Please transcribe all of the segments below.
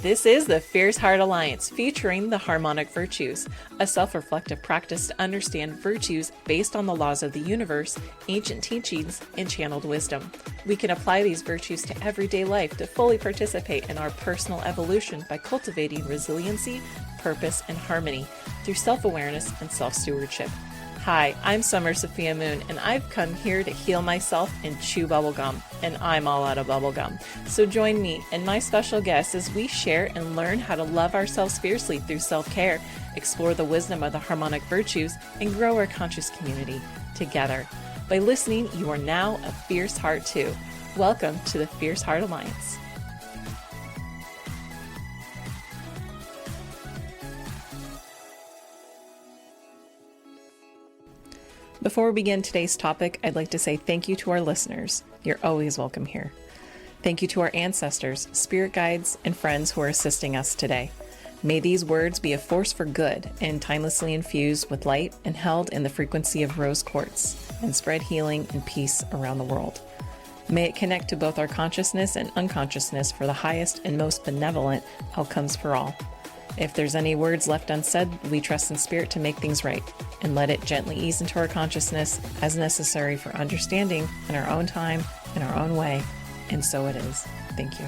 This is the Fierce Heart Alliance, featuring the harmonic virtues, a self-reflective practice to understand virtues based on the laws of the universe, ancient teachings, and channeled wisdom. We can apply these virtues to everyday life to fully participate in our personal evolution by cultivating resiliency, purpose, and harmony through self-awareness and self-stewardship. Hi, I'm Summer Sophia Moon, and I've come here to heal myself and chew bubblegum, and I'm all out of bubblegum. So join me and my special guests as we share and learn how to love ourselves fiercely through self-care, explore the wisdom of the harmonic virtues, and grow our conscious community together. By listening, you are now a fierce heart too. Welcome to the Fierce Heart Alliance. Before we begin today's topic, I'd like to say thank you to our listeners. You're always welcome here. Thank you to our ancestors, spirit guides, and friends who are assisting us today. May these words be a force for good and timelessly infused with light and held in the frequency of rose quartz and spread healing and peace around the world. May it connect to both our consciousness and unconsciousness for the highest and most benevolent outcomes for all. If there's any words left unsaid, we trust in spirit to make things right and let it gently ease into our consciousness as necessary for understanding in our own time, in our own way. And so it is. Thank you.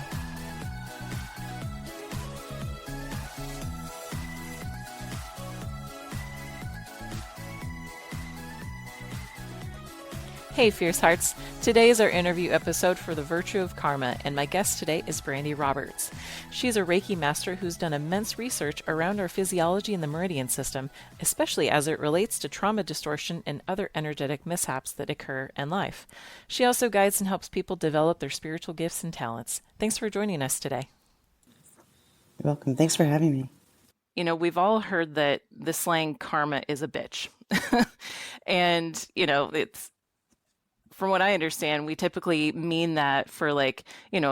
Hey Fierce Hearts, today is our interview episode for The Virtue of Karma, and my guest today is Brandy Roberts. She's a Reiki Master who's done immense research around our physiology and the meridian system, especially as it relates to trauma distortion and other energetic mishaps that occur in life. She also guides and helps people develop their spiritual gifts and talents. Thanks for joining us today. You're welcome. Thanks for having me. You know, we've all heard that the slang karma is a bitch. And, you know, it's from what I understand, we typically mean that for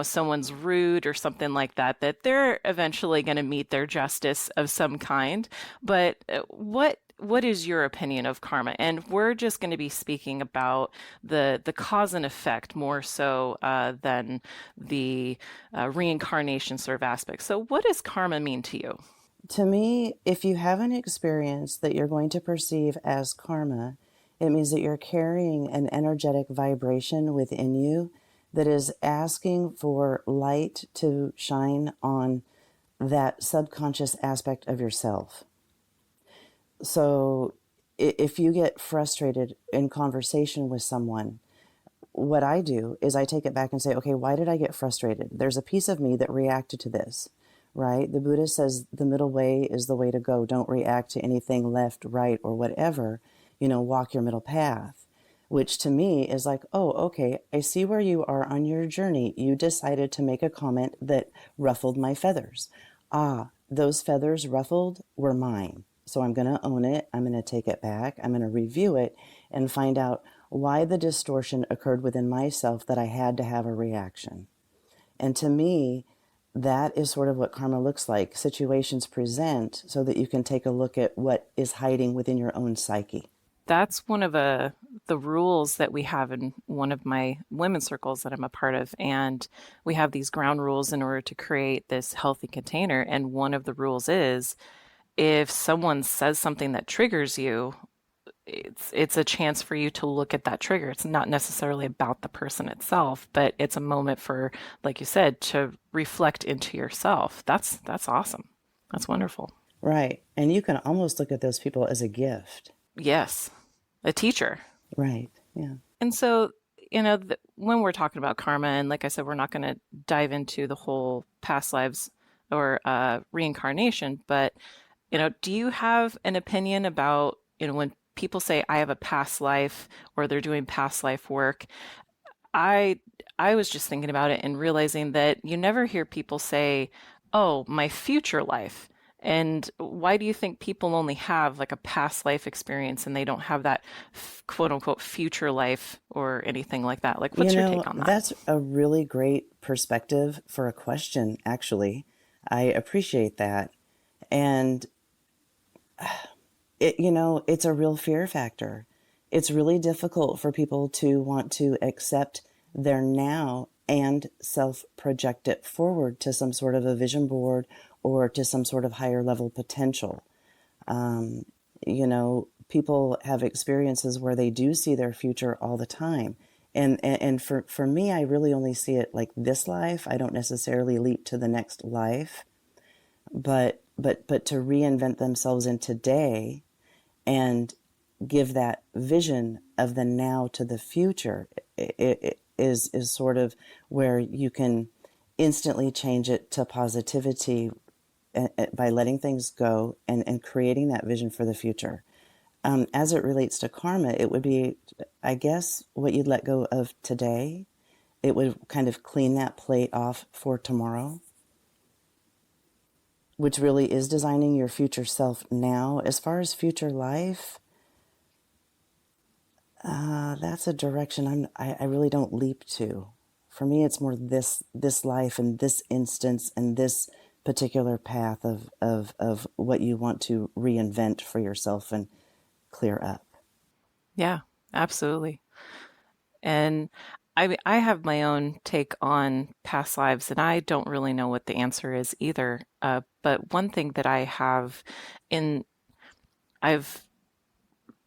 someone's rude or something like that, that they're eventually going to meet their justice of some kind. But what is your opinion of karma? And we're just going to be speaking about the cause and effect more so than the reincarnation sort of aspect. So what does karma mean to you? To me, if you have an experience that you're going to perceive as karma, it means that you're carrying an energetic vibration within you that is asking for light to shine on that subconscious aspect of yourself. So if you get frustrated in conversation with someone, what I do is I take it back and say, okay, why did I get frustrated? There's a piece of me that reacted to this, right? The Buddha says the middle way is the way to go. Don't react to anything left, right, or whatever. Walk your middle path, which to me is like, oh, okay, I see where you are on your journey. You decided to make a comment that ruffled my feathers. Those feathers ruffled were mine. So I'm going to own it. I'm going to take it back. I'm going to review it and find out why the distortion occurred within myself that I had to have a reaction. And to me, that is sort of what karma looks like. Situations present so that you can take a look at what is hiding within your own psyche. That's one of the rules that we have in one of my women's circles that I'm a part of. And we have these ground rules in order to create this healthy container. And one of the rules is if someone says something that triggers you, it's a chance for you to look at that trigger. It's not necessarily about the person itself, but it's a moment for, like you said, to reflect into yourself. That's awesome. That's wonderful. Right. And you can almost look at those people as a gift. Yes. A teacher. Right. Yeah. And so, when we're talking about karma, and like I said, we're not going to dive into the whole past lives or reincarnation, but, do you have an opinion about, when people say I have a past life or they're doing past life work? I was just thinking about it and realizing that you never hear people say, oh, my future life. And why do you think people only have like a past life experience and they don't have that quote unquote future life or anything like that? Like, what's your take on that? That's a really great perspective for a question, actually. I appreciate that. And, it's a real fear factor. It's really difficult for people to want to accept their now and self project it forward to some sort of a vision board or to some sort of higher level potential. People have experiences where they do see their future all the time. And for me, I really only see it like this life. I don't necessarily leap to the next life, but to reinvent themselves in today and give that vision of the now to the future it is sort of where you can instantly change it to positivity by letting things go and creating that vision for the future. As it relates to karma, it would be, I guess, what you'd let go of today. It would kind of clean that plate off for tomorrow, which really is designing your future self now. As far as future life, that's a direction I really don't leap to. For me, it's more this life and this instance and this particular path of what you want to reinvent for yourself and clear up. Yeah, absolutely. And I have my own take on past lives, and I don't really know what the answer is either. But one thing that in, I've,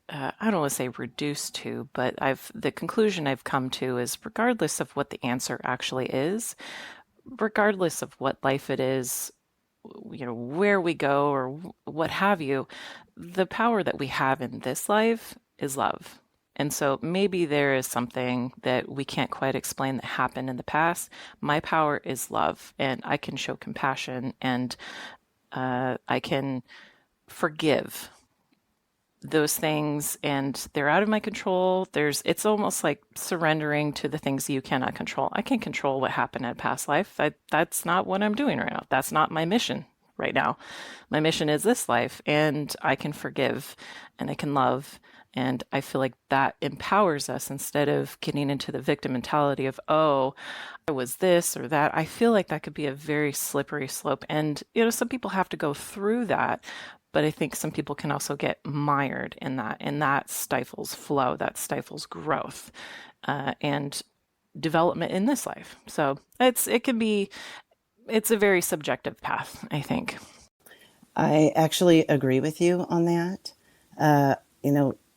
I don't want to say reduced to, but the conclusion I've come to is regardless of what the answer actually is, regardless of what life it is, where we go or what have you, the power that we have in this life is love. And so maybe there is something that we can't quite explain that happened in the past. My power is love, and I can show compassion, and I can forgive those things, and they're out of my control. It's almost like surrendering to the things you cannot control. I can't control what happened in a past life. That's not what I'm doing right now. That's not my mission right now. My mission is this life, and I can forgive and I can love. And I feel like that empowers us instead of getting into the victim mentality of, oh, I was this or that. I feel like that could be a very slippery slope. And, some people have to go through that. But I think some people can also get mired in that, and that stifles flow, that stifles growth, and development in this life. So it's a very subjective path, I think. I actually agree with you on that.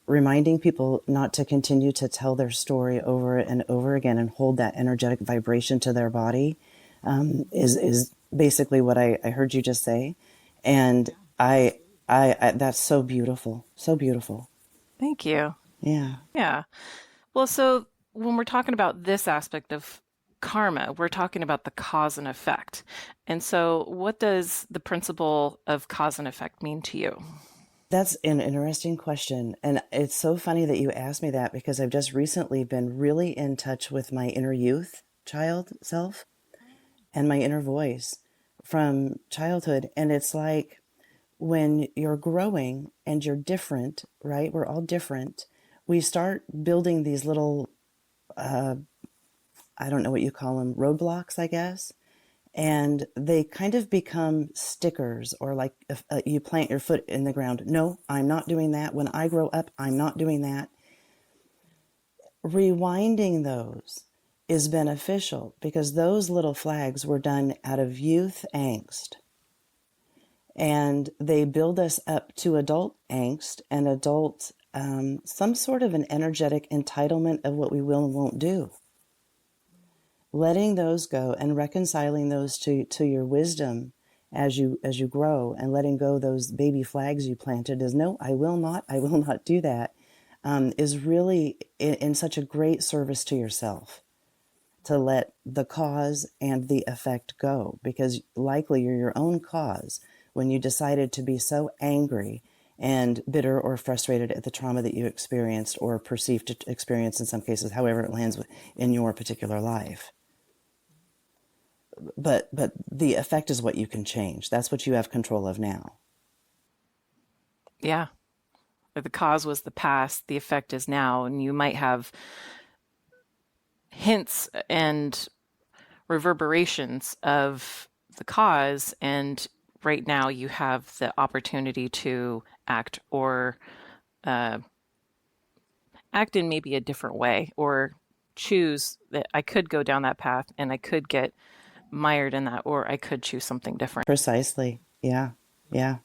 Reminding people not to continue to tell their story over and over again and hold that energetic vibration to their body is basically what I heard you just say. And I that's so beautiful. So beautiful. Thank you. Yeah. Yeah. Well, so when we're talking about this aspect of karma, we're talking about the cause and effect. And so, what does the principle of cause and effect mean to you? That's an interesting question. And it's so funny that you asked me that because I've just recently been really in touch with my inner youth child self and my inner voice from childhood. And it's like when you're growing and you're different, right? We're all different. We start building these little, I don't know what you call them, roadblocks, I guess. And they kind of become stickers, or like if, you plant your foot in the ground. No, I'm not doing that. When I grow up, I'm not doing that. Rewinding those is beneficial because those little flags were done out of youth angst. And they build us up to adult angst and adult, some sort of an energetic entitlement of what we will and won't do. Letting those go and reconciling those to your wisdom as you grow, and letting go those baby flags you planted as no, I will not do that, is really in such a great service to yourself to let the cause and the effect go, because likely you're your own cause when you decided to be so angry and bitter or frustrated at the trauma that you experienced or perceived to experience in some cases, however it lands in your particular life. But the effect is what you can change. That's what you have control of now. Yeah. The cause was the past, the effect is now, and you might have hints and reverberations of the cause, and right now you have the opportunity to act or act in maybe a different way, or choose that I could go down that path and I could get mired in that, or I could choose something different. Precisely. Yeah. Yeah.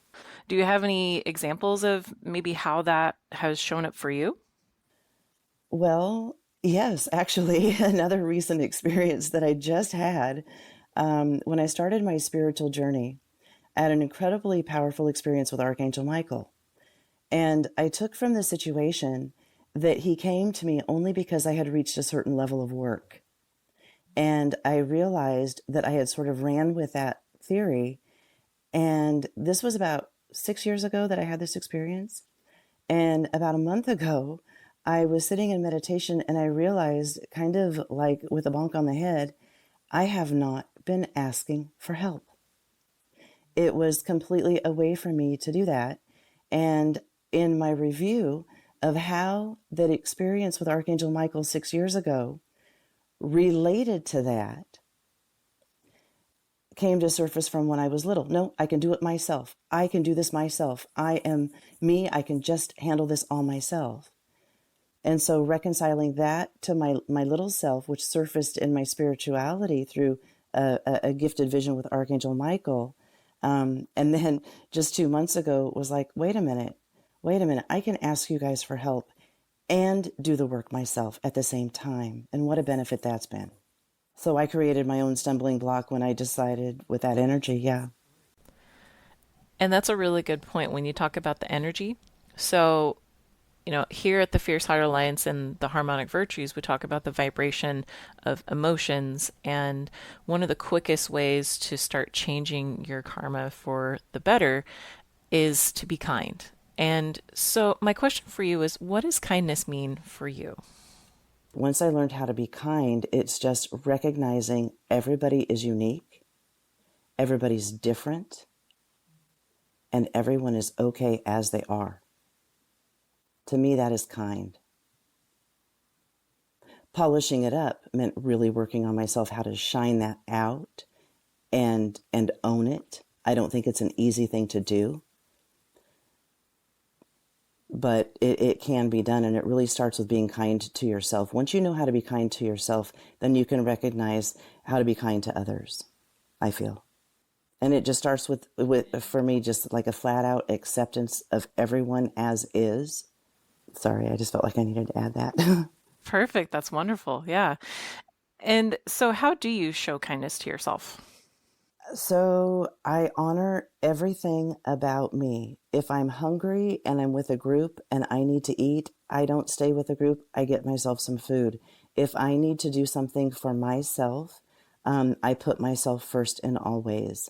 Do you have any examples of maybe how that has shown up for you? Well, yes, actually, another recent experience that I just had when I started my spiritual journey, I had an incredibly powerful experience with Archangel Michael. And I took from the situation that he came to me only because I had reached a certain level of work. And I realized that I had sort of ran with that theory. And this was about 6 years ago that I had this experience. And about a month ago, I was sitting in meditation and I realized, kind of like with a bonk on the head, I have not been asking for help. It was completely away from me to do that. And in my review of how that experience with Archangel Michael 6 years ago related to that, came to surface from when I was little. No, I can do it myself. I can do this myself. I am me. I can just handle this all myself. And so reconciling that to my little self, which surfaced in my spirituality through a gifted vision with Archangel Michael. And then just 2 months ago was like, wait a minute, I can ask you guys for help and do the work myself at the same time. And what a benefit that's been. So I created my own stumbling block when I decided with that energy. Yeah. And that's a really good point when you talk about the energy. So, here at the Fierce Heart Alliance and the Harmonic Virtues, we talk about the vibration of emotions. And one of the quickest ways to start changing your karma for the better is to be kind. And so, my question for you is, what does kindness mean for you? Once I learned how to be kind, it's just recognizing everybody is unique, everybody's different, and everyone is okay as they are. To me, that is kind. Polishing it up meant really working on myself, how to shine that out and own it. I don't think it's an easy thing to do, but it can be done, and it really starts with being kind to yourself. Once you know how to be kind to yourself, then you can recognize how to be kind to others, I feel. And it just starts with for me, just like a flat out acceptance of everyone as is. Sorry, I just felt like I needed to add that. Perfect. That's wonderful. Yeah. And so, how do you show kindness to yourself? So I honor everything about me. If I'm hungry and I'm with a group and I need to eat, I don't stay with a group. I get myself some food. If I need to do something for myself, I put myself first in all ways.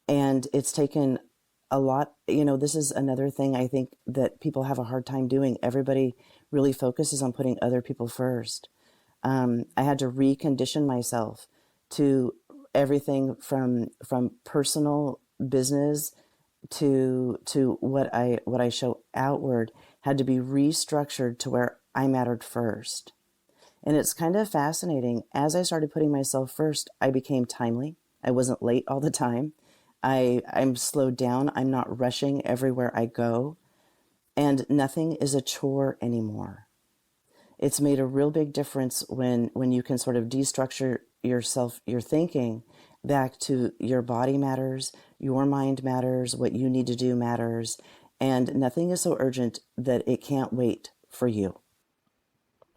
And it's taken a lot. This is another thing I think that people have a hard time doing. Everybody really focuses on putting other people first. I had to recondition myself to everything from personal business to what I show outward had to be restructured to where I mattered first. And it's kind of fascinating. As I started putting myself first, I became timely. I wasn't late all the time. I'm slowed down. I'm not rushing everywhere I go. And nothing is a chore anymore. It's made a real big difference when you can sort of destructure yourself, your thinking back to your body matters, your mind matters, what you need to do matters, and nothing is so urgent that it can't wait for you.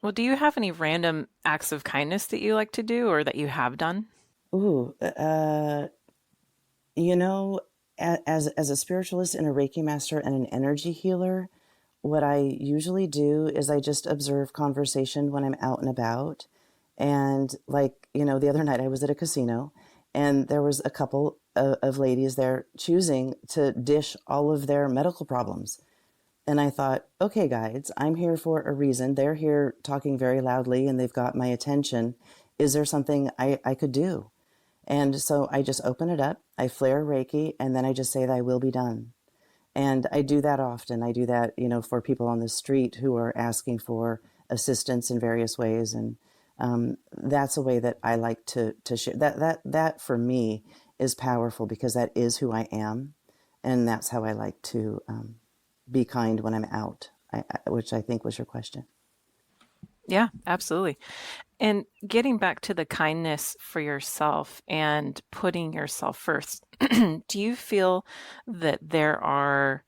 Well, do you have any random acts of kindness that you like to do or that you have done? Ooh, you know, as a spiritualist and a Reiki master and an energy healer, what I usually do is I just observe conversation when I'm out and about. And the other night I was at a casino and there was a couple of ladies there choosing to dish all of their medical problems. And I thought, okay, guides, I'm here for a reason. They're here talking very loudly and they've got my attention. Is there something I could do? And so I just open it up, I flare Reiki, and then I just say, thy will be done. And I do that often. I do that, for people on the street who are asking for assistance in various ways. And that's a way that I like to share. That for me is powerful because that is who I am. And that's how I like to be kind when I'm out, which I think was your question. Yeah, absolutely. And getting back to the kindness for yourself and putting yourself first, do you feel that there are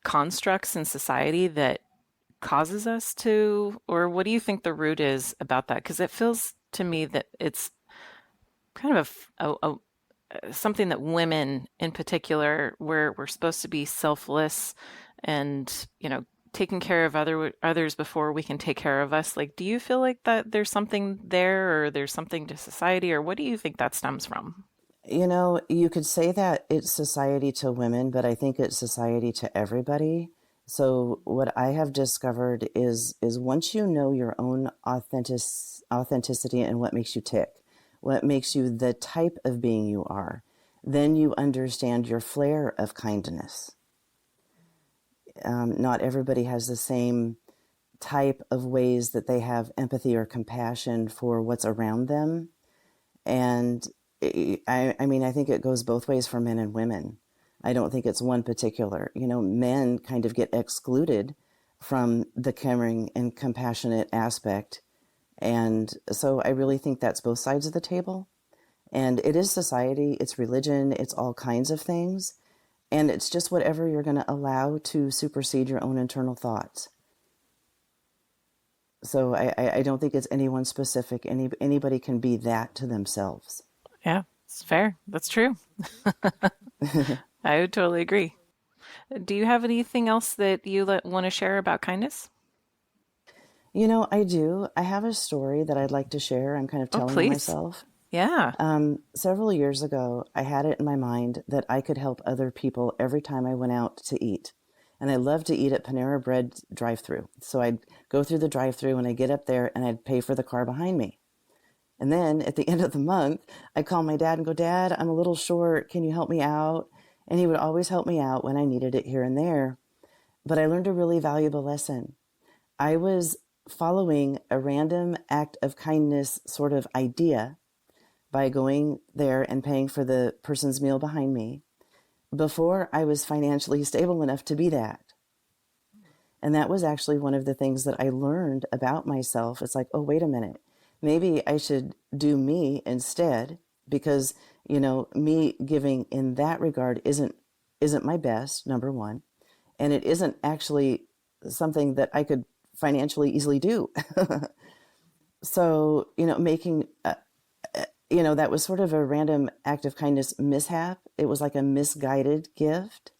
constructs in society that causes us to, or what do you think the root is about that? Because it feels to me that it's kind of something that women in particular, we're supposed to be selfless and, taking care of others before we can take care of us. Like, do you feel like that there's something there, or there's something to society, or what do you think that stems from? You could say that it's society to women, but I think it's society to everybody. So what I have discovered is once you know your own authenticity and what makes you tick, what makes you the type of being you are, then you understand your flair of kindness. Not everybody has the same type of ways that they have empathy or compassion for what's around them. And I mean, I think it goes both ways for men and women. I don't think it's one particular. Men kind of get excluded from the caring and compassionate aspect. And so I really think that's both sides of the table. And it is society, it's religion, it's all kinds of things. And it's just whatever you're going to allow to supersede your own internal thoughts. So I don't think it's anyone specific. Anybody can be that to themselves. Yeah, it's fair. That's true. I would totally agree. Do you have anything else that you want to share about kindness? I do. I have a story that I'd like to share. I'm kind of Oh, telling on please. myself. Yeah. Several years ago, I had it in my mind that I could help other people every time I went out to eat. And I love to eat at Panera Bread drive-through. So I'd go through the drive-through and I'd get up there and I'd pay for the car behind me. And then at the end of the month, I'd call my dad and go, Dad, I'm a little short. Can you help me out? And he would always help me out when I needed it here and there. But I learned a really valuable lesson. I was following a random act of kindness sort of idea by going there and paying for the person's meal behind me before I was financially stable enough to be that. And that was actually one of the things that I learned about myself. It's like, oh, wait a minute. Maybe I should do me instead because, me giving in that regard isn't my best, number one. And it isn't actually something that I could financially easily do. So, making that was sort of a random act of kindness mishap. It was like a misguided gift.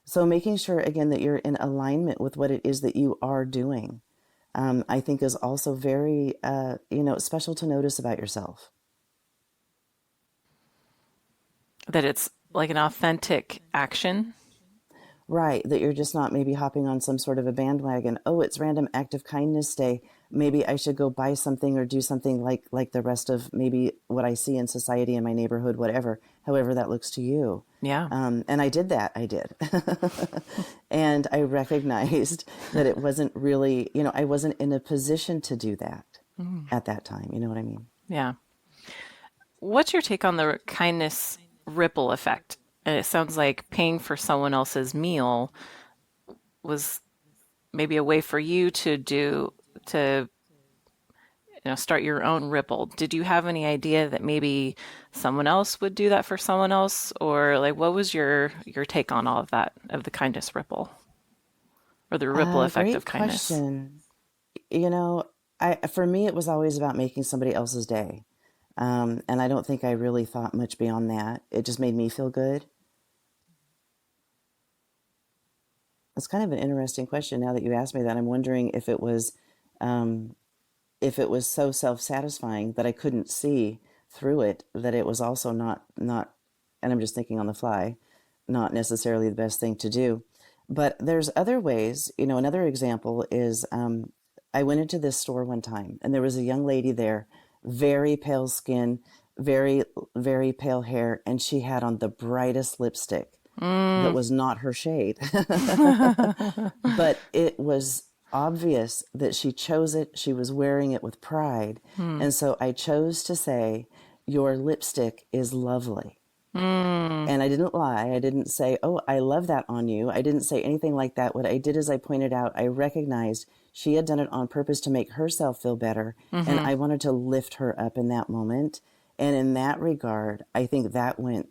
So making sure, again, that you're in alignment with what it is that you are doing, I think is also very, special to notice about yourself. That it's like an authentic action. Right, that you're just not maybe hopping on some sort of a bandwagon. Oh, it's random act of kindness day. Maybe I should go buy something or do something like the rest of maybe what I see in society in my neighborhood, whatever, however that looks to you. Yeah. And I did that. I did. And I recognized that it wasn't really, I wasn't in a position to do that at that time. You know what I mean? Yeah. What's your take on the kindness ripple effect? And it sounds like paying for someone else's meal was maybe a way for you to start your own ripple. Did you have any idea that maybe someone else would do that for someone else, or like what was your take on all of that, of the kindness ripple or the ripple effect of Great kindness? question. For me, it was always about making somebody else's day. And I don't think I really thought much beyond that. It just made me feel good. It's kind of an interesting question now that you asked me that. I'm wondering um, if it was so self-satisfying that I couldn't see through it, that it was also not, and I'm just thinking on the fly, not necessarily the best thing to do. But there's other ways. Another example is I went into this store one time and there was a young lady there, very pale skin, very, very pale hair, and she had on the brightest lipstick that Mm. was not her shade. But it was obvious that she chose it. She was wearing it with pride. Mm. And so I chose to say, your lipstick is lovely. Mm. And I didn't lie. I didn't say, oh, I love that on you. I didn't say anything like that. What I did is I pointed out, I recognized She had done it on purpose to make herself feel better. And I wanted to lift her up in that moment. And in that regard, I think that went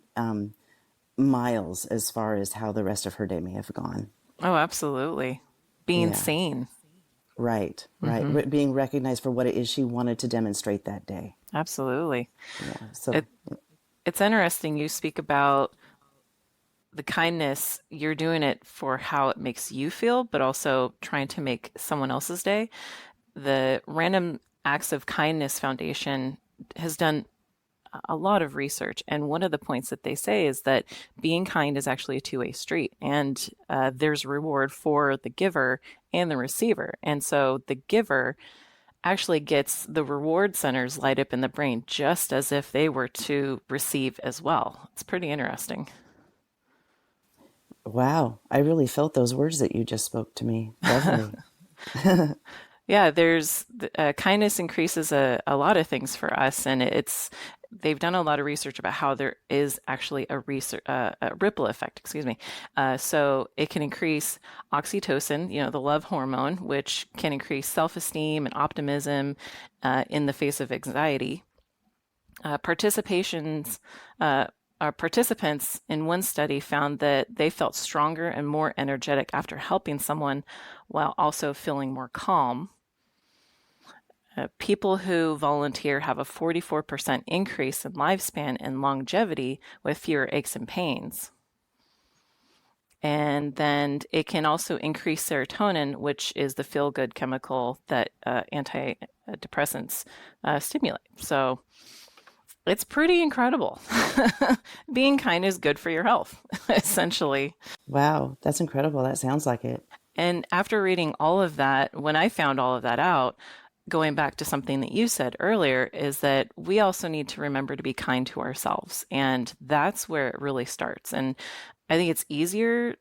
miles as far as how the rest of her day may have gone. Oh, absolutely. Being Yeah. seen. Right. Being recognized for what it is she wanted to demonstrate that day. Absolutely. Yeah. So, It's interesting you speak about the kindness. You're doing it for how it makes you feel, but also trying to make someone else's day. The Random Acts of Kindness Foundation has done a lot of research, and one of the points that they say is that being kind is actually a two-way street, and there's reward for the giver and the receiver. And so the giver actually gets the reward centers light up in the brain just as if they were to receive as well. It's pretty interesting. wow. I really felt those words that you just spoke to me. Lovely. Yeah, there's kindness increases a lot of things for us, and they've done a lot of research about how there is actually a ripple effect, excuse me. So it can increase oxytocin, the love hormone, which can increase self-esteem and optimism in the face of anxiety. Participants in one study found that they felt stronger and more energetic after helping someone while also feeling more calm. People who volunteer have a 44% increase in lifespan and longevity with fewer aches and pains. And then it can also increase serotonin, which is the feel-good chemical that antidepressants stimulate. So it's pretty incredible. Being kind is good for your health, essentially. Wow. That's incredible. That sounds like it. And after reading all of that, when I found all of that out, going back to something that you said earlier, is that we also need to remember to be kind to ourselves. And that's where it really starts. And I think it's easier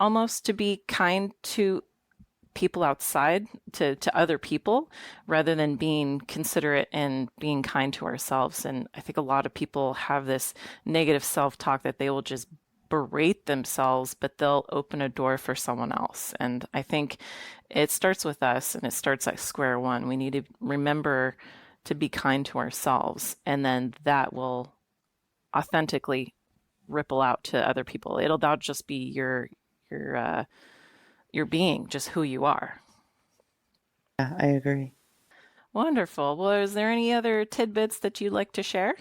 almost to be kind to people outside, to other people, rather than being considerate and being kind to ourselves. And I think a lot of people have this negative self-talk that they will just berate themselves, but they'll open a door for someone else. And I think it starts with us, and it starts at square one. We need to remember to be kind to ourselves, and then that will authentically ripple out to other people. That'll just be your being, just who you are. Yeah, I agree. Wonderful. Well, is there any other tidbits that you'd like to share?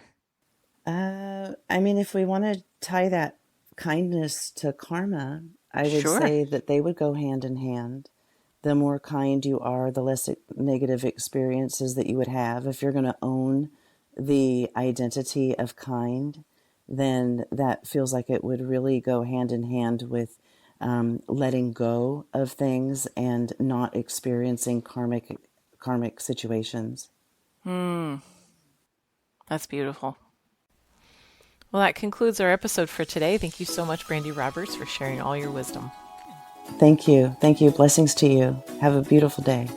I mean, if we want to tie that kindness to karma, I would Sure. say that they would go hand in hand. The more kind you are, the less negative experiences that you would have. If you're going to own the identity of kind, then that feels like it would really go hand in hand with letting go of things and not experiencing karmic situations. That's beautiful. Well, that concludes our episode for today. Thank you so much, Brandy Roberts, for sharing all your wisdom. Thank you. Thank you. Blessings to you. Have a beautiful day.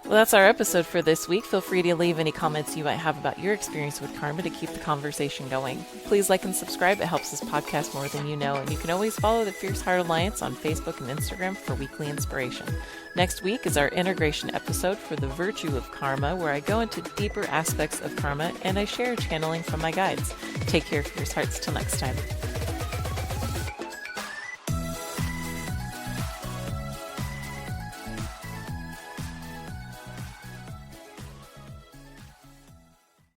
Well, that's our episode for this week. Feel free to leave any comments you might have about your experience with karma to keep the conversation going. Please like and subscribe. It helps this podcast more than you know. And you can always follow the Fierce Heart Alliance on Facebook and Instagram for weekly inspiration. Next week is our integration episode for the virtue of karma, where I go into deeper aspects of karma and I share channeling from my guides. Take care, Fierce Hearts. Till next time.